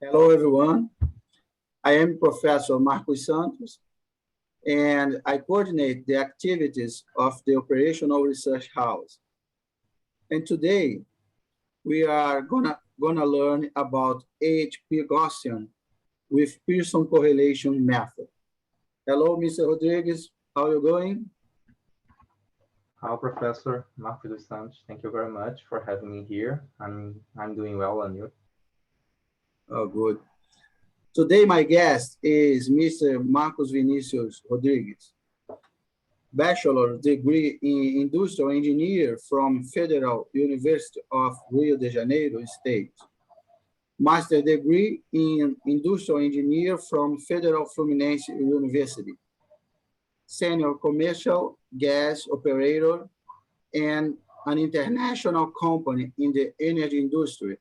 Hello, everyone. I am Professor Marcos Santos, and I coordinate the activities of the Operational Research House. And today, we are gonna learn about AHP-Gaussian with Pearson correlation method. Hello, Mr. Rodrigues. How are you going? Hello, Professor Marcos Santos. Thank you very much for having me here. I'm doing well, and you? Oh, good. Today, my guest is Mr. Marcos Vinícius Rodrigues, Bachelor degree in Industrial Engineer from Federal University of Rio de Janeiro State, Master degree in Industrial Engineer from Federal Fluminense University, Senior Commercial Gas Operator and an international company in the energy industry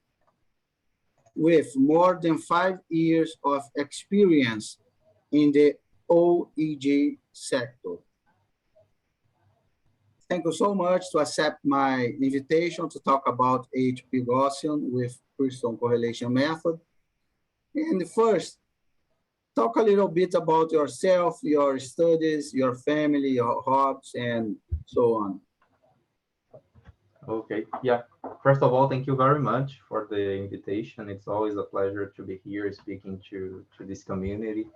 with more than 5 years of experience in the OEG sector. Thank you so much to accept my invitation to talk about AHP-Gaussian with Pearson correlation method. And first, talk a little bit about yourself, your studies, your family, your hobbies, and so on. Okay, yeah. First of all, thank you very much for the invitation. It's always a pleasure to be here speaking to this community.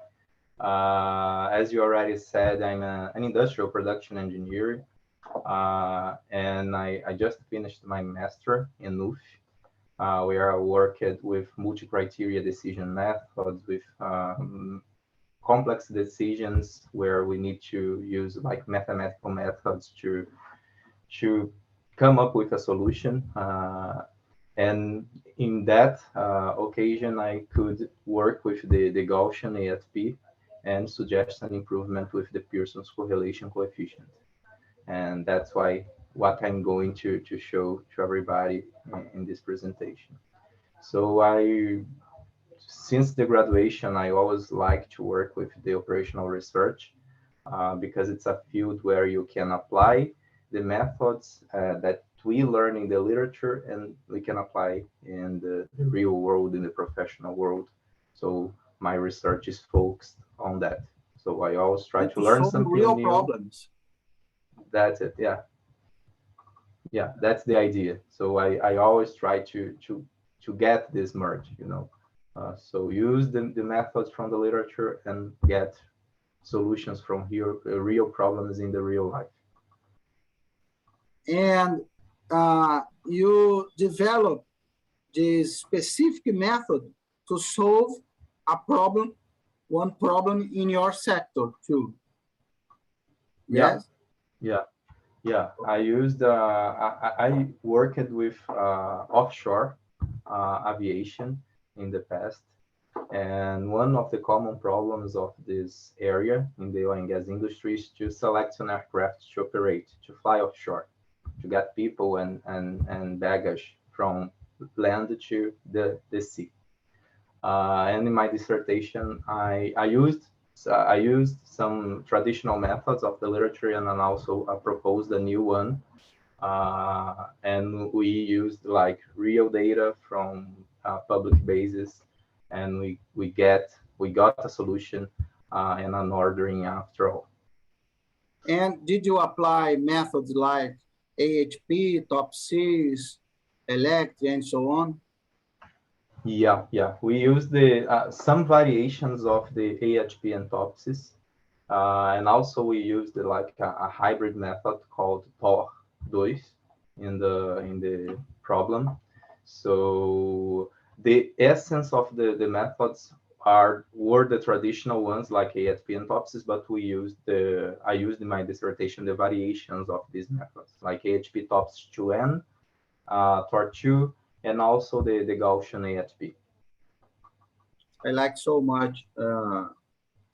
As you already said, I'm an industrial production engineer, and I just finished my master in UF, where I worked with multi-criteria decision methods, with complex decisions where we need to use like mathematical methods to come up with a solution. And in that occasion, I could work with the Gaussian AHP and suggest an improvement with the Pearson's correlation coefficient. And that's what I'm going to show to everybody in this presentation. So since the graduation, I always like to work with the operational research because it's a field where you can apply the methods that we learn in the literature and we can apply in the real world, in the professional world. So my research is focused on that. So I always try to learn something real new. Problems. That's it, yeah. Yeah, that's the idea. So I always try to get this merge, you know. So use the methods from the literature and get solutions from here, real problems in the real life. And you develop this specific method to solve a problem, one problem in your sector too. Yes? Yeah. I used, I worked with offshore aviation in the past. And one of the common problems of this area in the oil and gas industry is to select an aircraft to operate, to fly offshore, to get people and baggage from land to the sea. And in my dissertation, I used some traditional methods of the literature, and then also proposed a new one. And we used like real data from public bases, and we got a solution and an ordering after all. And did you apply methods like AHP, TOPSIS, ELECT, and so on? Yeah. We used the some variations of the AHP and TOPSIS, and also we used like a hybrid method called TOR2 in the problem. So the essence of the methods were the traditional ones like AHP and TOPSIS, but I used in my dissertation the variations of these methods like AHP TOPS 2N, TOR2, and also the Gaussian AHP. I like so much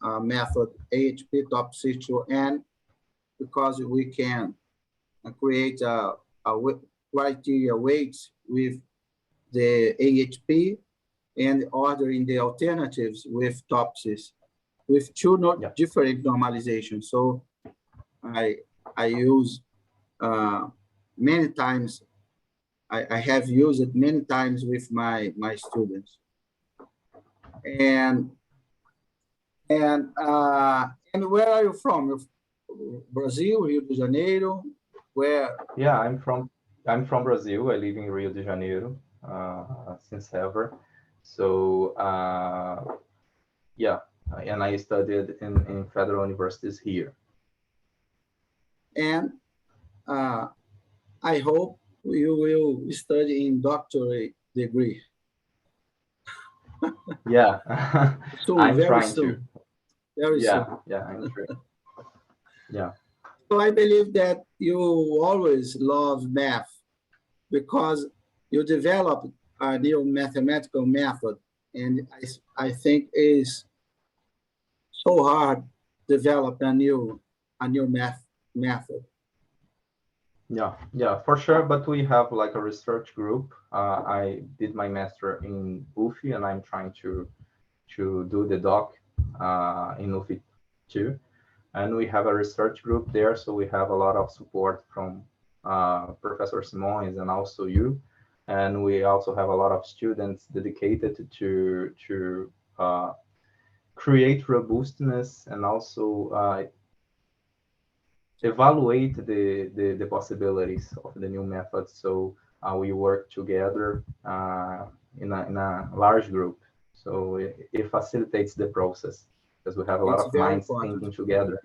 method AHP TOPSIS 2N because we can create a criteria weights with the AHP and ordering the alternatives with TOPSIS with two different normalizations. So I use many times. I have used it many times with my students. And where are you from? Brazil, Rio de Janeiro, where? Yeah, I'm from Brazil. I live in Rio de Janeiro since ever. So yeah, and I studied in federal universities here. And I hope you will study in doctorate degree. Yeah, Soon, I'm very trying to. soon, very soon. Yeah, I'm trying. Yeah. So I believe that you always love math because you developed a new mathematical method, and I think is so hard to develop a new math method. Yeah, for sure. But we have like a research group. I did my master in UFI, and I'm trying to do the doc in UFI too. And we have a research group there, so we have a lot of support from Professor Simões and also you. And we also have a lot of students dedicated to create robustness and also evaluate the possibilities of the new methods. So we work together in a large group. So it facilitates the process because we have a lot It's of very minds important. thinking together.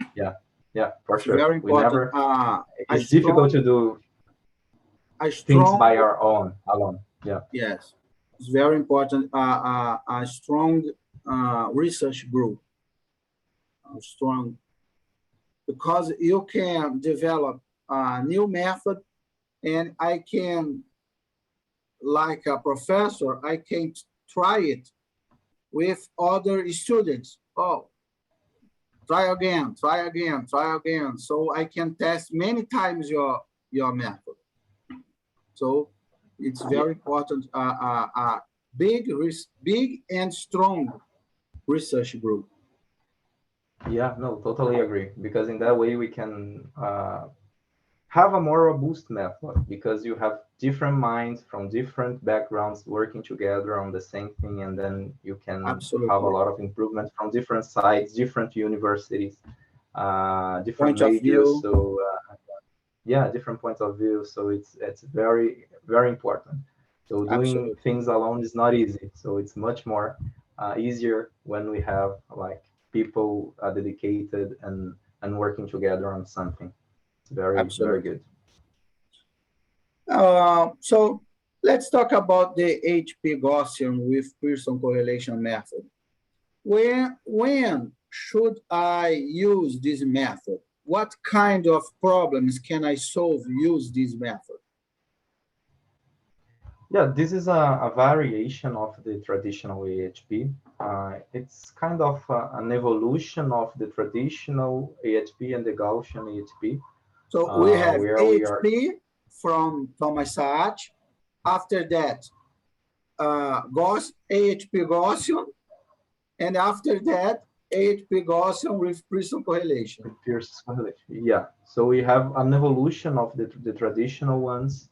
Yeah, for It's sure. very We important. never. It's difficult to do A things strong, by our own alone. Yeah. yes, it's very important. A strong research group, strong, because you can develop a new method, and I can, like a professor, I can try it with other students. Oh, try again, try again, try again. So I can test many times your method. So it's very important. Big and strong research group. Yeah, no, totally agree. Because in that way we can have a more robust method because you have different minds from different backgrounds working together on the same thing, and then you can have a Absolutely. lot of improvement from different sides, different universities, different Point of majors. view. So yeah, different points of view. So it's very important. So doing Absolutely. things alone is not easy. So it's much more easier when we have like people dedicated and working together on something. It's very Absolutely. good. So let's talk about the AHP-Gaussian with Pearson correlation method. When should I use this method? What kind of problems can I solve use this method? Yeah, this is a variation of the traditional AHP. It's kind of an evolution of the traditional AHP and the Gaussian AHP, So we have where we are. AHP from Thomas Saad. After that, AHP-Gaussian, and after that, AHP-Gaussian with Pearson correlation. Pearson correlation. Yeah, so we have an evolution of the traditional ones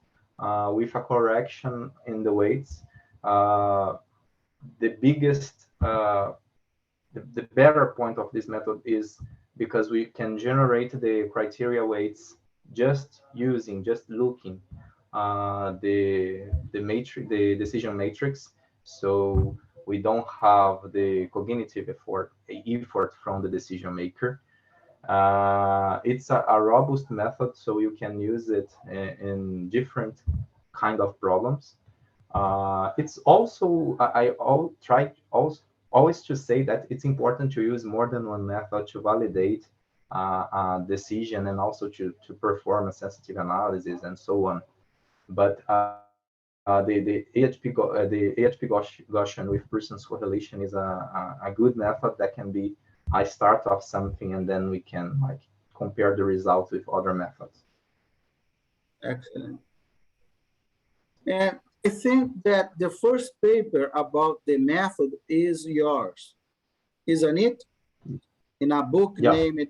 with a correction in the weights. The biggest, the better point of this method is because we can generate the criteria weights just looking the matrix, the decision matrix. So we don't have the cognitive effort from the decision maker. It's a robust method, so you can use it in different kind of problems. It's also always to say that it's important to use more than one method to validate a decision and also to perform a sensitive analysis and so on. But the AHP Gaussian with Pearson's correlation is a good method that can be a start of something, and then we can like compare the results with other methods. Excellent. And I think that the first paper about the method is yours, isn't it? In a book Yeah. named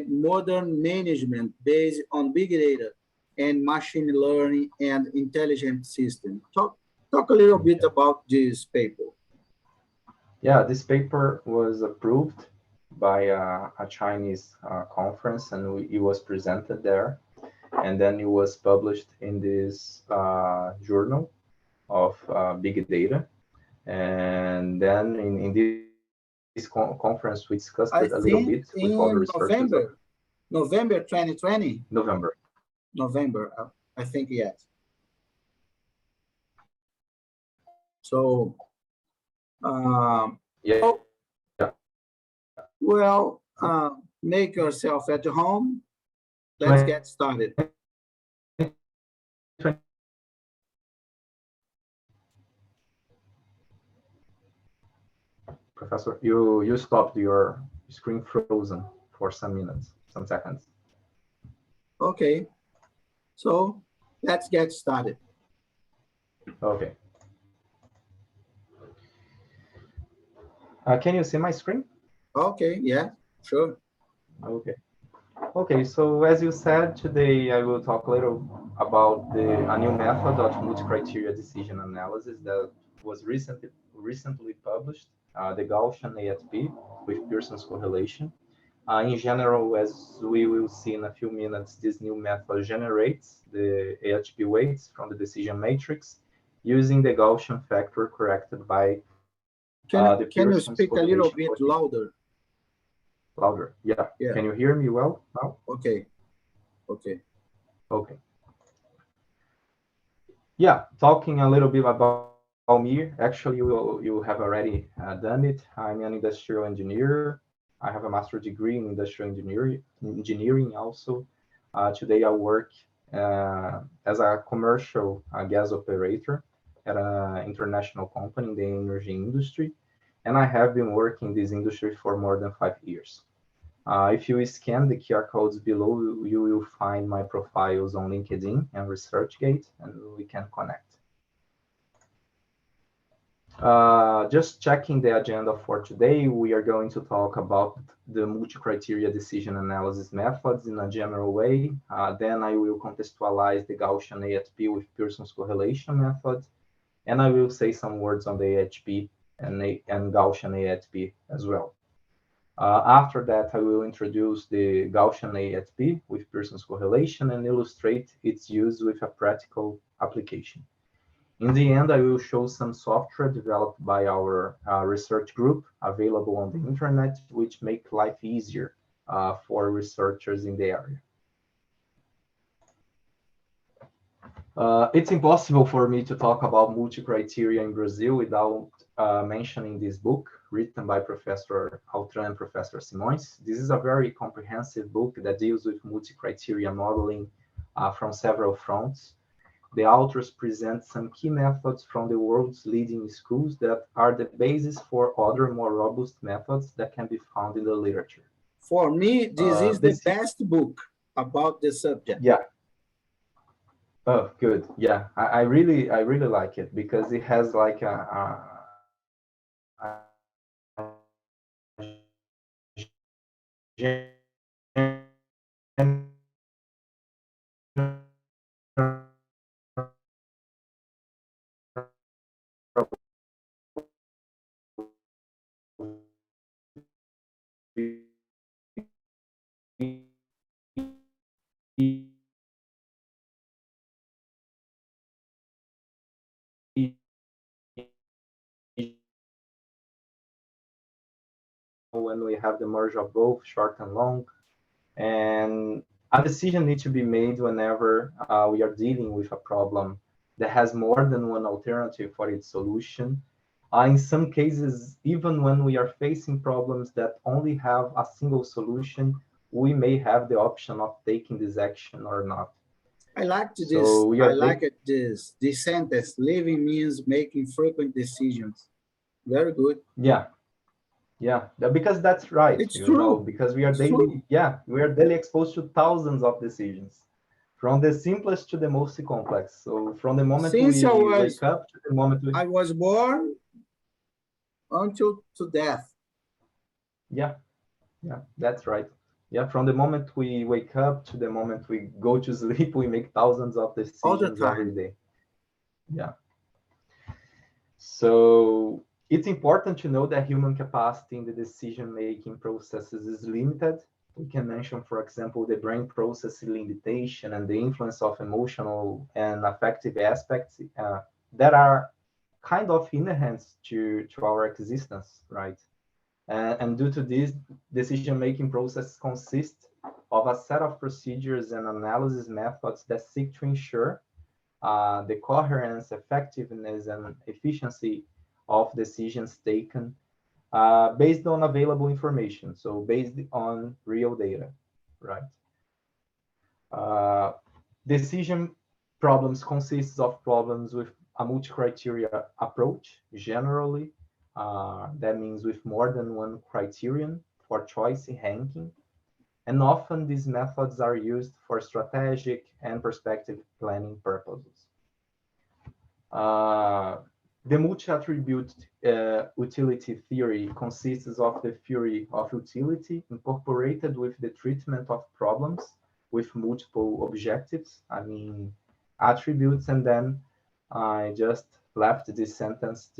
Modern Management Based on Big Data and Machine Learning and Intelligent System. Talk a little bit about this paper. Yeah, this paper was approved by a Chinese conference, and it was presented there, and then it was published in this journal of big data. And then in this conference, we discussed it a I little think bit with other in researchers. November 2020. November. November, I think, yes. So, Yeah. well, make yourself at home. Let's get started. Professor, you stopped your screen frozen for some minutes, some seconds. Okay, so let's get started. Okay. Can you see my screen? Okay, yeah, sure. Okay. Okay, so as you said, today I will talk a little about a new method of multi-criteria decision analysis that was recently published, the Gaussian AHP with Pearson's correlation. In general, as we will see in a few minutes, this new method generates the AHP weights from the decision matrix using the Gaussian factor corrected by the Can you Pearson's speak a little correlation. bit louder? Louder, yeah. Yeah. Can you hear me well now? Okay, okay. Okay. Yeah, talking a little bit about me. Actually, you have already done it. I'm an industrial engineer. I have a master's degree in industrial engineering also. Today I work as a commercial gas operator at an international company in the energy industry, and I have been working in this industry for more than 5 years. If you scan the QR codes below, you will find my profiles on LinkedIn and ResearchGate, and we can connect. Just checking the agenda for today, we are going to talk about the multi-criteria decision analysis methods in a general way. Then I will contextualize the Gaussian AHP with Pearson's correlation method, and I will say some words on the AHP and Gaussian AHP as well. After that, I will introduce the Gaussian AHP with Pearson's correlation and illustrate its use with a practical application. In the end, I will show some software developed by our research group available on the internet, which make life easier for researchers in the area. It's impossible for me to talk about multi-criteria in Brazil without mentioning this book written by Professor Altran and Professor Simões. This is a very comprehensive book that deals with multi-criteria modeling from several fronts. The authors present some key methods from the world's leading schools that are the basis for other more robust methods that can be found in the literature. For me, this is the best book about the subject. Yeah. Oh, good. Yeah, I really like it because it has like a when we have the merge of both short and long, and a decision needs to be made whenever we are dealing with a problem that has more than one alternative for its solution. In some cases, even when we are facing problems that only have a single solution, we may have the option of taking this action or not. I liked this. I like this sentence. Living means making frequent decisions. Very good. Yeah. Yeah, because that's right. It's true. Because we are we are daily exposed to thousands of decisions, from the simplest to the most complex. So from the moment we wake up to the moment I was born until to death. Yeah, that's right. Yeah, from the moment we wake up to the moment we go to sleep, we make thousands of decisions every day. Yeah. So It's important to know that human capacity in the decision-making processes is limited. We can mention, for example, the brain process limitation and the influence of emotional and affective aspects that are kind of inherent to our existence, right? And due to this, decision-making process consists of a set of procedures and analysis methods that seek to ensure the coherence, effectiveness, and efficiency of decisions taken based on available information, so based on real data, right? Decision problems consists of problems with a multi-criteria approach, generally. That means with more than one criterion for choice ranking. And often these methods are used for strategic and perspective planning purposes. The multi-attribute utility theory consists of the theory of utility incorporated with the treatment of problems with multiple objectives, I mean, attributes, and then I just left this sentence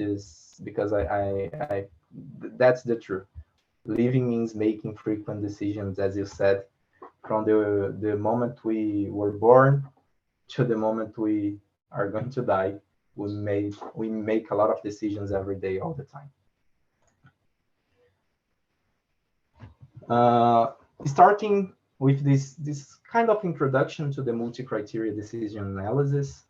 because that's the truth. Living means making frequent decisions, as you said, from the moment we were born to the moment we are going to die. We make a lot of decisions every day, all the time. Starting with this kind of introduction to the multi-criteria decision analysis,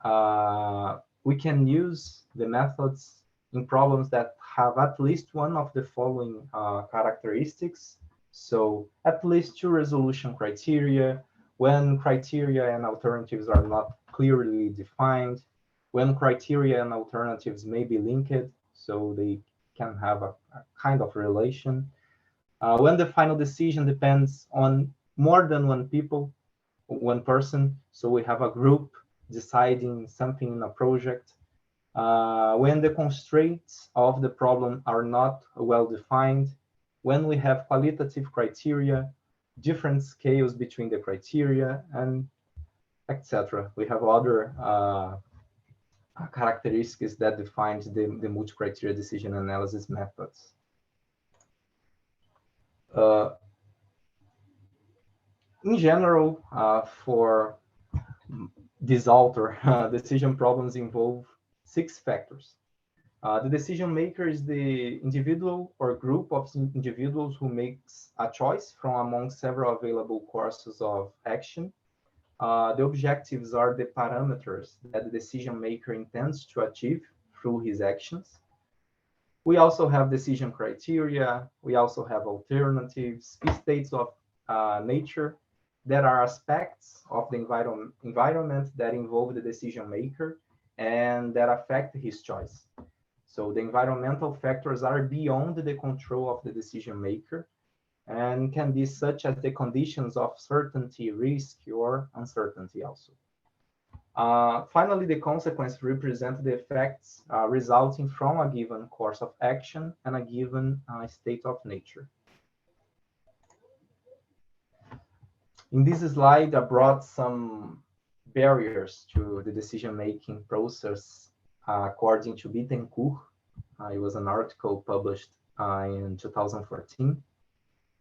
we can use the methods in problems that have at least one of the following characteristics. So at least two resolution criteria, when criteria and alternatives are not clearly defined, when criteria and alternatives may be linked, so they can have a kind of relation. When the final decision depends on more than one person, so we have a group deciding something in a project. When the constraints of the problem are not well defined, when we have qualitative criteria, different scales between the criteria, and etc. We have other characteristics that defines the multi-criteria decision analysis methods. In general, for this author, decision problems involve 6 factors. The decision maker is the individual or group of individuals who makes a choice from among several available courses of action. The objectives are the parameters that the decision maker intends to achieve through his actions. We also have decision criteria. We also have alternatives, states of nature that are aspects of the environment that involve the decision maker and that affect his choice. So the environmental factors are beyond the control of the decision maker and can be such as the conditions of certainty, risk, or uncertainty also. Finally, the consequences represent the effects resulting from a given course of action and a given state of nature. In this slide, I brought some barriers to the decision-making process according to Bittencourt. It was an article published in 2014.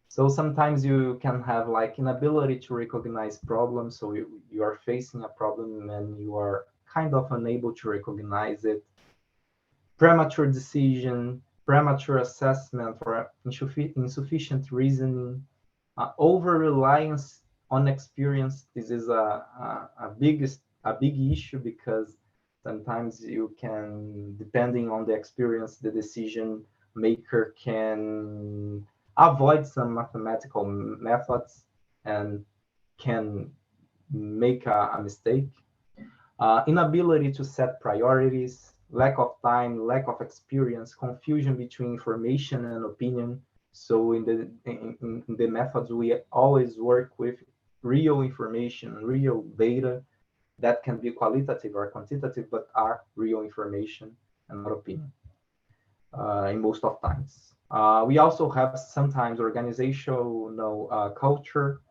So sometimes you can have like inability to recognize problems. So you are facing a problem and you are kind of unable to recognize it. Premature decision, premature assessment, or insufficient reasoning, over-reliance on experience. This is a big issue because sometimes you can, depending on the experience, the decision maker can avoid some mathematical methods and can make a mistake. Inability to set priorities, lack of time, lack of experience, confusion between information and opinion. So in the methods, we always work with real information, real data that can be qualitative or quantitative, but are real information and not opinion in most of times. We also have sometimes organizational culture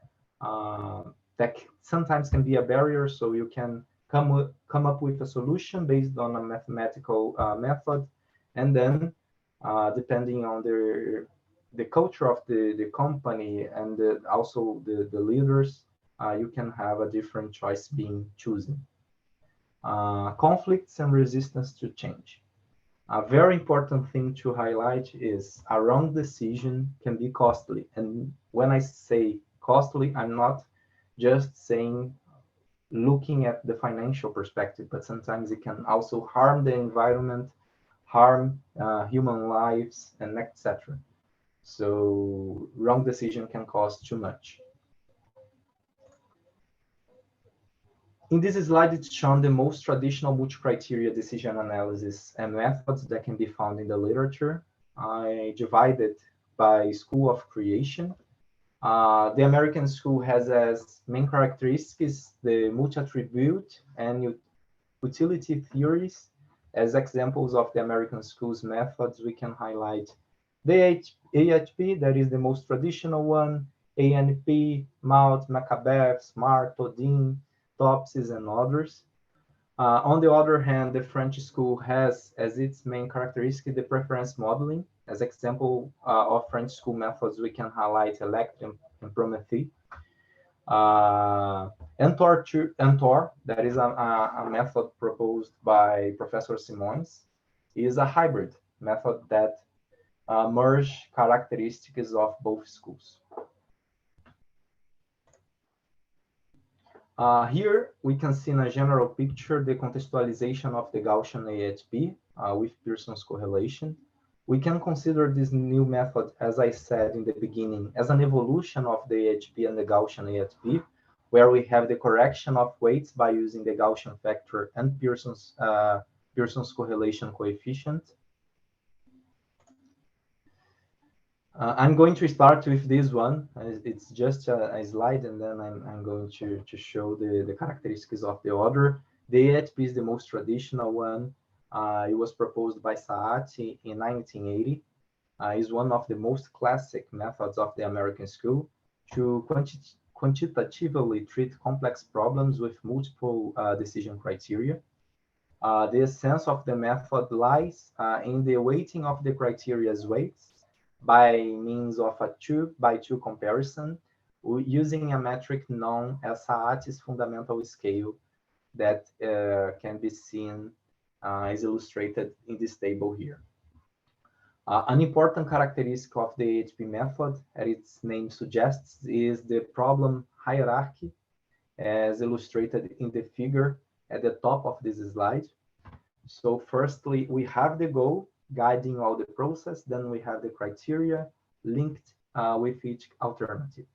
that sometimes can be a barrier. So you can come up with a solution based on a mathematical method, and then depending on the culture of the company and also the leaders, you can have a different choice being chosen. Conflicts and resistance to change. A very important thing to highlight is a wrong decision can be costly. And when I say costly, I'm not just saying looking at the financial perspective, but sometimes it can also harm the environment, harm human lives, and etc. So wrong decision can cost too much. In this slide, it's shown the most traditional multi-criteria decision analysis and methods that can be found in the literature. I divided by school of creation. The American school has as main characteristics the multi-attribute and utility theories. As examples of the American school's methods, we can highlight the AHP, that is the most traditional one, ANP, Malt, Macabeth, Smart, Todin, Topsis, and others. On the other hand, the French school has as its main characteristic the preference modeling. As example of French school methods, we can highlight Electrum and Prométhée. Entor, that is a method proposed by Professor Simons, is a hybrid method that merge characteristics of both schools. Here we can see in a general picture the contextualization of the Gaussian AHP with Pearson's correlation. We can consider this new method, as I said in the beginning, as an evolution of the AHP and the Gaussian AHP, where we have the correction of weights by using the Gaussian factor and Pearson's correlation coefficient. I'm going to start with this one. It's just a slide, and then I'm going to show the characteristics of the other. The AHP is the most traditional one. It was proposed by Saati in 1980. Is one of the most classic methods of the American school to quantitatively treat complex problems with multiple decision criteria. The essence of the method lies in the weighting of the criteria's weights by means of a 2-by-2 comparison using a metric known as Saati's fundamental scale that can be seen is illustrated in this table here. An important characteristic of the AHP method, as its name suggests, is the problem hierarchy, as illustrated in the figure at the top of this slide. So firstly, we have the goal guiding all the process, then we have the criteria linked with each alternative.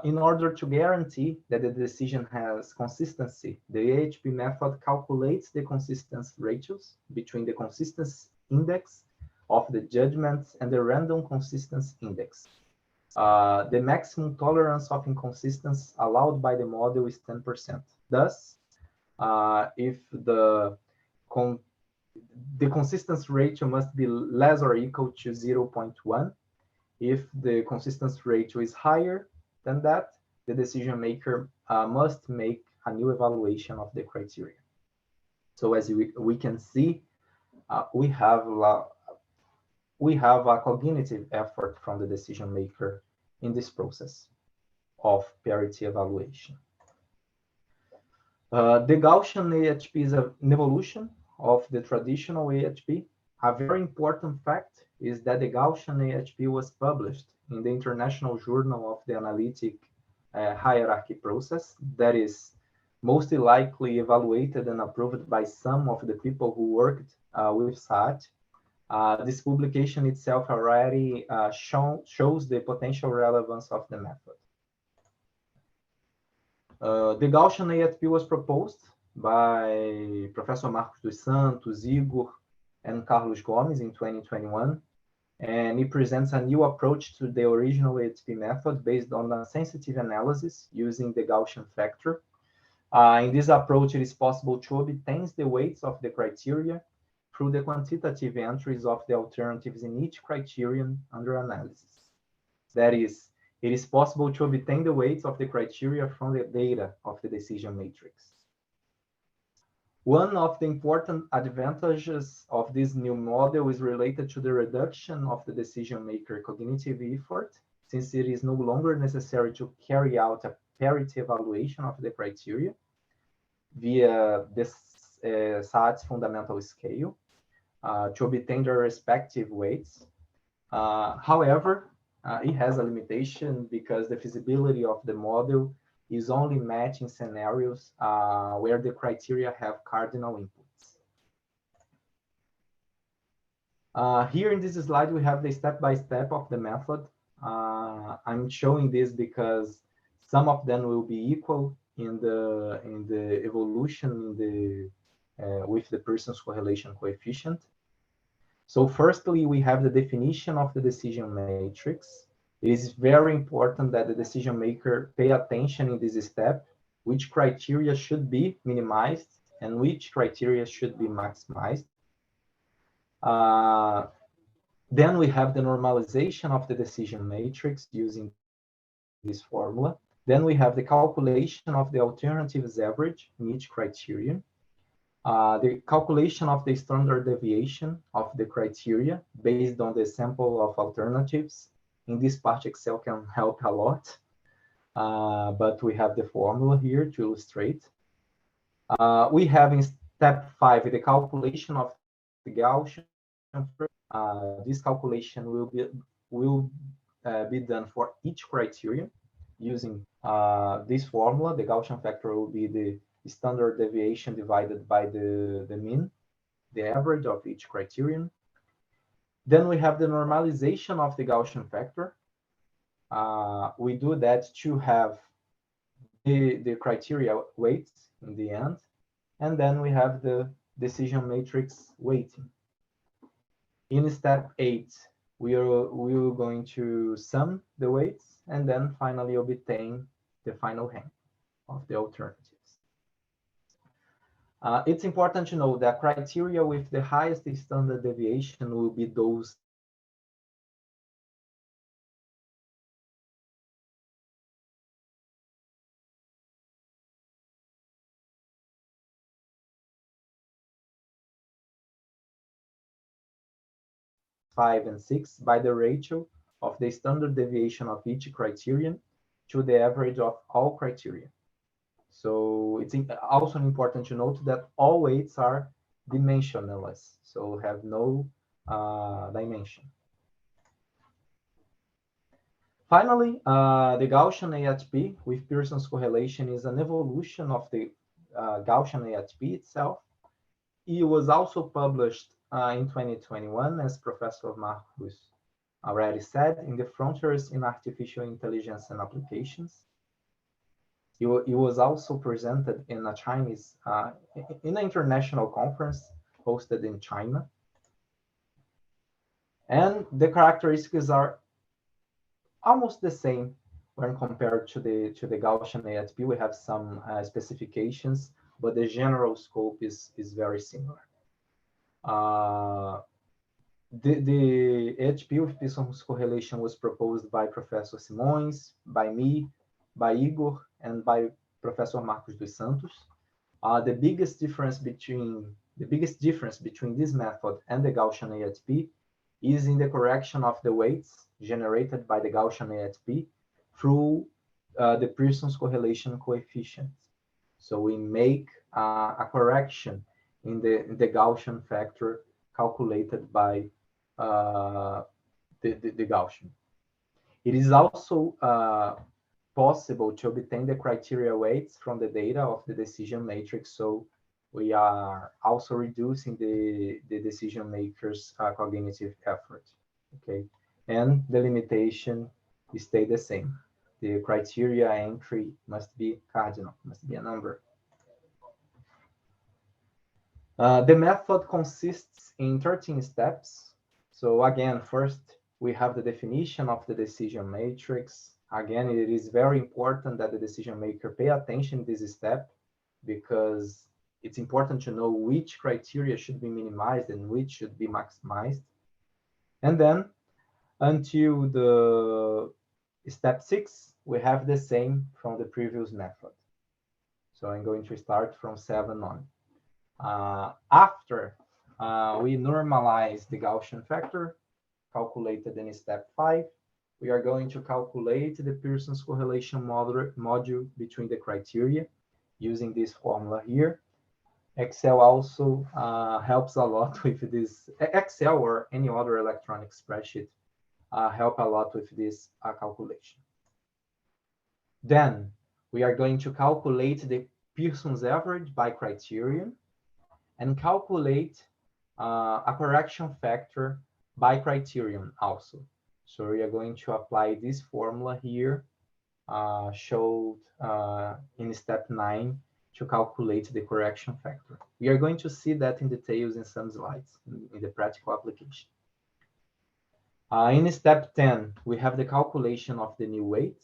In order to guarantee that the decision has consistency, the AHP method calculates the consistency ratios between the consistency index of the judgments and the random consistency index. The maximum tolerance of inconsistency allowed by the model is 10%. Thus, if the consistency ratio must be less or equal to 0.1. If the consistency ratio is higher than that, the decision maker must make a new evaluation of the criteria. So as we can see, we have a cognitive effort from the decision maker in this process of parity evaluation. The Gaussian AHP is an evolution of the traditional AHP. A very important fact is that the Gaussian AHP was published in the International Journal of the Analytic Hierarchy Process, that is mostly likely evaluated and approved by some of the people who worked with SAT. This publication itself already shows the potential relevance of the method. The Gaussian AHP was proposed by Professor Marcos dos Santos, Igor, and Carlos Gomes in 2021, and it presents a new approach to the original AHP method based on a sensitive analysis using the Gaussian factor. In this approach, it is possible to obtain the weights of the criteria through the quantitative entries of the alternatives in each criterion under analysis. That is, it is possible to obtain the weights of the criteria from the data of the decision matrix. One of the important advantages of this new model is related to the reduction of the decision maker cognitive effort, since it is no longer necessary to carry out a parity evaluation of the criteria via this SATS fundamental scale to obtain their respective weights. However, it has a limitation because the feasibility of the model is only met in scenarios where the criteria have cardinal inputs. Here in this slide, we have the step-by-step of the method. I'm showing this because some of them will be equal in the evolution with the Pearson's correlation coefficient. So firstly, we have the definition of the decision matrix. It is very important that the decision maker pay attention in this step, which criteria should be minimized and which criteria should be maximized. Then we have the normalization of the decision matrix using this formula. Then we have the calculation of the alternatives average in each criterion. The calculation of the standard deviation of the criteria based on the sample of alternatives. In this part, Excel can help a lot, but we have the formula here to illustrate. We have in step 5 the calculation of the Gaussian. This calculation will be done for each criterion using this formula. The Gaussian factor will be the standard deviation divided by the mean, the average of each criterion. Then we have the normalization of the Gaussian factor. We do that to have the criteria weights in the end. And then we have the decision matrix weighting. In step 8, we are going to sum the weights and then finally obtain the final rank of the alternatives. It's important to know that criteria with the highest standard deviation will be those five and 6 by the ratio of the standard deviation of each criterion to the average of all criteria. So it's also important to note that all weights are dimensionless, so have no dimension. Finally, the Gaussian AHP with Pearson's correlation is an evolution of the Gaussian AHP itself. It was also published in 2021, as Professor Marcus already said, in the Frontiers in Artificial Intelligence and Applications. It was also presented in a Chinese, in an international conference hosted in China. And the characteristics are almost the same when compared to the Gaussian AHP. We have some specifications, but the general scope is very similar. The AHP with Pearson's correlation was proposed by Professor Simões, by me, by Igor, and by Professor Marcos dos Santos. The biggest difference between this method and the Gaussian AHP is in the correction of the weights generated by the Gaussian AHP through the Pearson's correlation coefficient. So we make a correction in the Gaussian factor calculated by the Gaussian. It is also possible to obtain the criteria weights from the data of the decision matrix. So we are also reducing the decision maker's cognitive effort. Okay, and the limitation stay the same. The criteria entry must be cardinal, must be a number. The method consists in 13 steps. So again, first we have the definition of the decision matrix. Again, it is very important that the decision maker pay attention to this step because it's important to know which criteria should be minimized and which should be maximized. And then until the step 6, we have the same from the previous method. So I'm going to start from 7 on. After we normalize the Gaussian factor, calculated in step 5, we are going to calculate the Pearson's correlation module between the criteria using this formula here. Excel also helps a lot with this. Excel or any other electronic spreadsheet help a lot with this calculation. Then we are going to calculate the Pearson's average by criterion and calculate a correction factor by criterion also. So we are going to apply this formula here, showed in step 9, to calculate the correction factor. We are going to see that in details in some slides in the practical application. In step 10, we have the calculation of the new weight.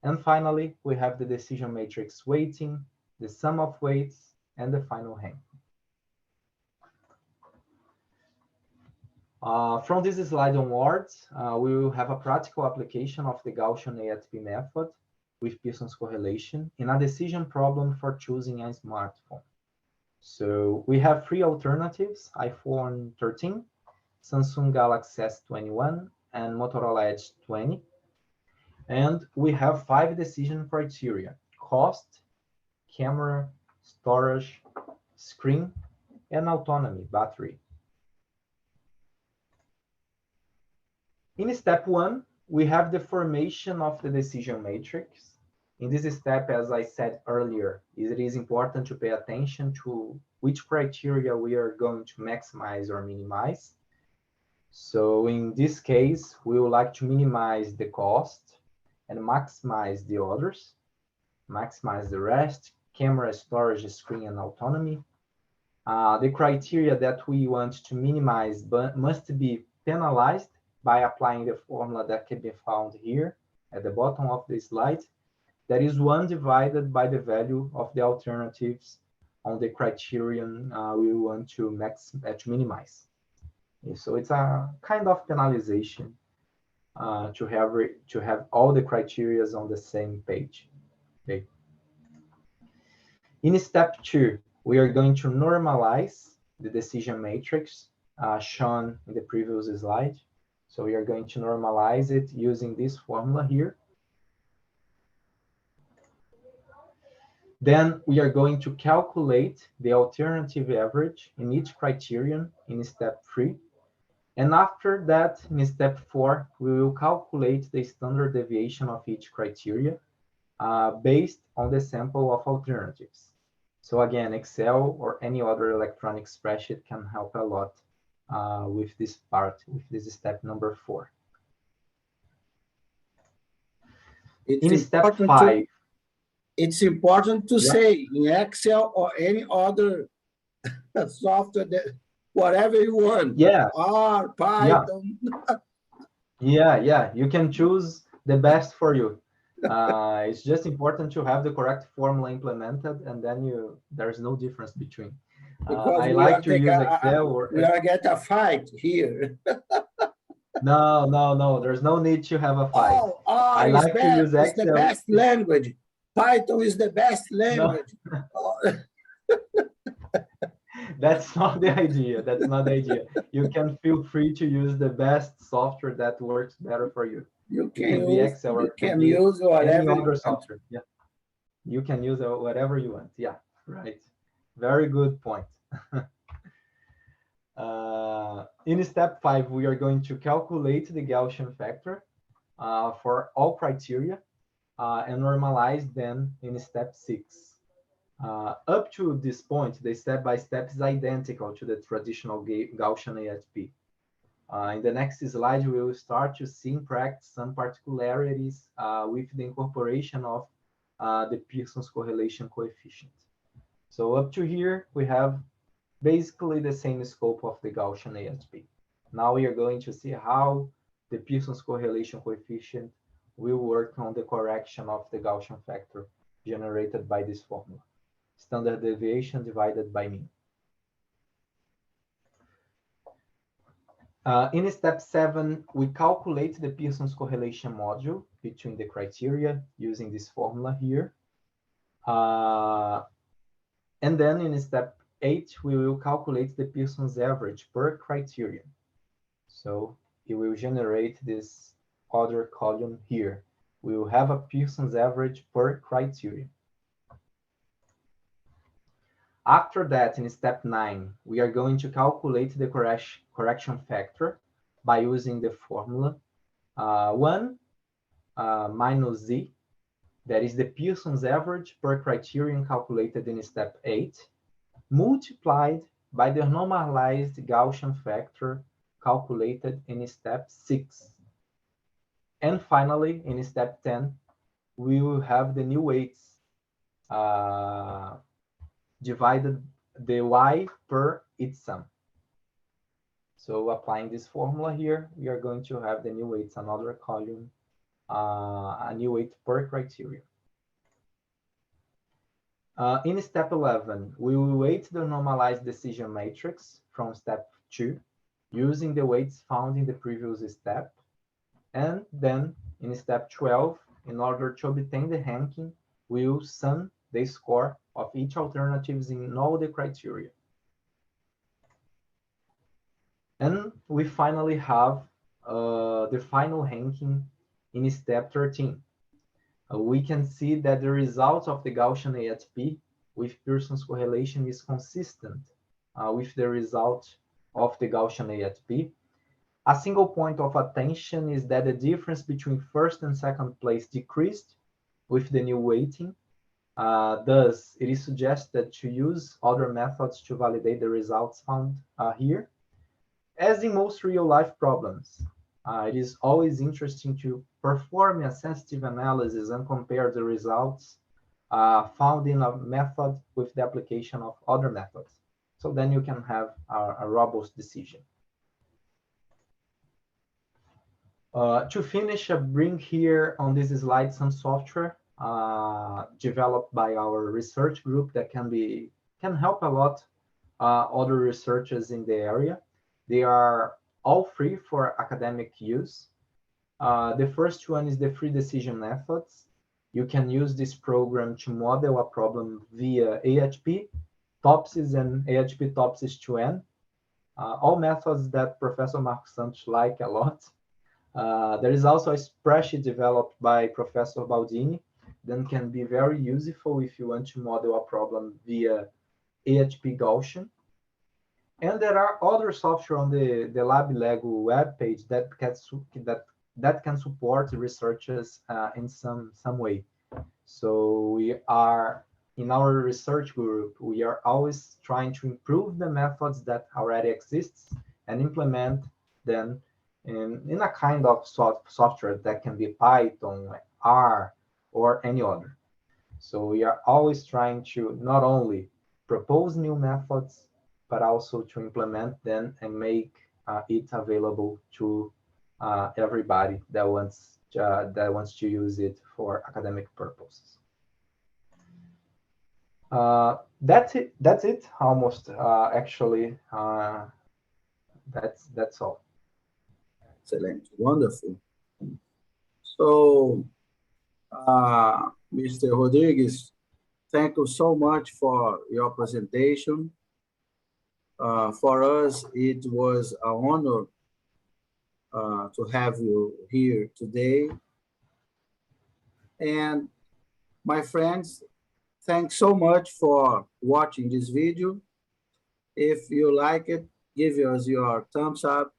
And finally, we have the decision matrix weighting, the sum of weights, and the final rank. From this slide onwards, we will have a practical application of the Gaussian AHP method with Pearson's correlation in a decision problem for choosing a smartphone. So we have 3 alternatives: iPhone 13, Samsung Galaxy S21, and Motorola Edge 20. And we have 5 decision criteria: cost, camera, storage, screen, and autonomy, battery. In step 1, we have the formation of the decision matrix. In this step, as I said earlier, it is important to pay attention to which criteria we are going to maximize or minimize. So in this case, we would like to minimize the cost and maximize the others, maximize the rest: camera, storage, screen, and autonomy. The criteria that we want to minimize must be penalized by applying the formula that can be found here at the bottom of the slide. That is 1 divided by the value of the alternatives on the criterion we want to minimize. So it's a kind of penalization to have all the criteria on the same page. Okay. In step 2, we are going to normalize the decision matrix shown in the previous slide. So we are going to normalize it using this formula here. Then we are going to calculate the alternative average in each criterion in step 3. And after that, in step 4, we will calculate the standard deviation of each criteria based on the sample of alternatives. So again, Excel or any other electronic spreadsheet can help a lot with this part, with this step number 4. In step 5, it's important to say in Excel or any other software, that whatever you want. R, Python. Yeah, you can choose the best for you. It's just important to have the correct formula implemented, and then there's no difference between. I like to use Excel. We are get a fight here. No, there's no need to have a fight. I like to use Excel. It's the best language. Python is the best language. No. That's not the idea. That's not the idea. You can feel free to use the best software that works better for you. You can be Excel or you can use whatever any other software. Yeah, you can use whatever you want. Yeah, right. Very good point. In step 5, we are going to calculate the Gaussian factor for all criteria and normalize them in step 6. Up to this point, the step-by-step is identical to the traditional Gaussian AHP. In the next slide, we will start to see in practice some particularities with the incorporation of the Pearson's correlation coefficient. So up to here, we have basically the same scope of the Gaussian AHP. Now we are going to see how the Pearson's correlation coefficient will work on the correction of the Gaussian factor generated by this formula: standard deviation divided by mean. In step 7, we calculate the Pearson's correlation module between the criteria using this formula here. And then in step 8, we will calculate the Pearson's average per criterion. So it will generate this other column here. We will have a Pearson's average per criterion. After that, in step 9, we are going to calculate the correction factor by using the formula 1 minus z, that is the Pearson's average per criterion calculated in step 8, multiplied by the normalized Gaussian factor calculated in step 6. And finally, in step 10, we will have the new weights divided the y per its sum. So applying this formula here, we are going to have the new weights, another column, a new weight per criterion. In step 11, we will weight the normalized decision matrix from step 2, using the weights found in the previous step. And then in step 12, in order to obtain the ranking, we will sum the score of each alternatives in all the criteria. And we finally have the final ranking in step 13. We can see that the result of the Gaussian AHP with Pearson's correlation is consistent with the result of the Gaussian AHP. A single point of attention is that the difference between first and second place decreased with the new weighting. Thus, it is suggested to use other methods to validate the results found here. As in most real-life problems, it is always interesting to perform a sensitive analysis and compare the results found in a method with the application of other methods. So then you can have a robust decision. To finish, I bring here on this slide some software developed by our research group that can help a lot other researchers in the area. They are all free for academic use. The first one is the free decision methods. You can use this program to model a problem via AHP, TOPSIS, and AHP TOPSIS 2N. All methods that Professor Marcos Santos like a lot. There is also a spreadsheet developed by Professor Baldini that can be very useful if you want to model a problem via AHP-Gaussian. And there are other software on the LabLego webpage that can support researchers in some way. So we are, in our research group, we are always trying to improve the methods that already exist and implement them in a kind of software that can be Python, R, or any other. So we are always trying to not only propose new methods, but also to implement them and make it available to everybody that wants to use it for academic purposes. That's it. That's it. Almost actually. That's all. Excellent, wonderful. So, Mr. Rodrigues, thank you so much for your presentation. For us, it was an honor to have you here today. And my friends, thanks so much for watching this video. If you like it, give us your thumbs up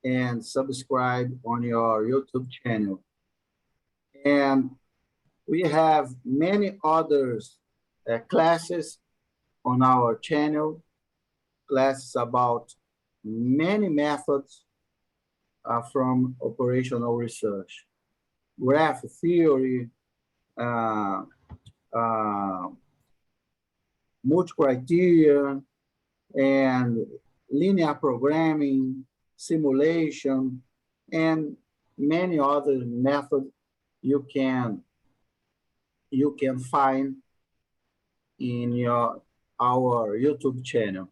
and subscribe on your YouTube channel. And we have many other classes on our channel, classes about many methods from operational research, graph theory, multi-criteria, and linear programming, simulation, and many other methods you can find in our YouTube channel.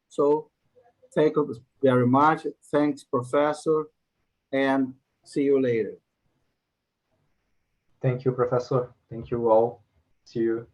So thank you very much. Thanks, Professor, and see you later. Thank you, Professor. Thank you all. See you.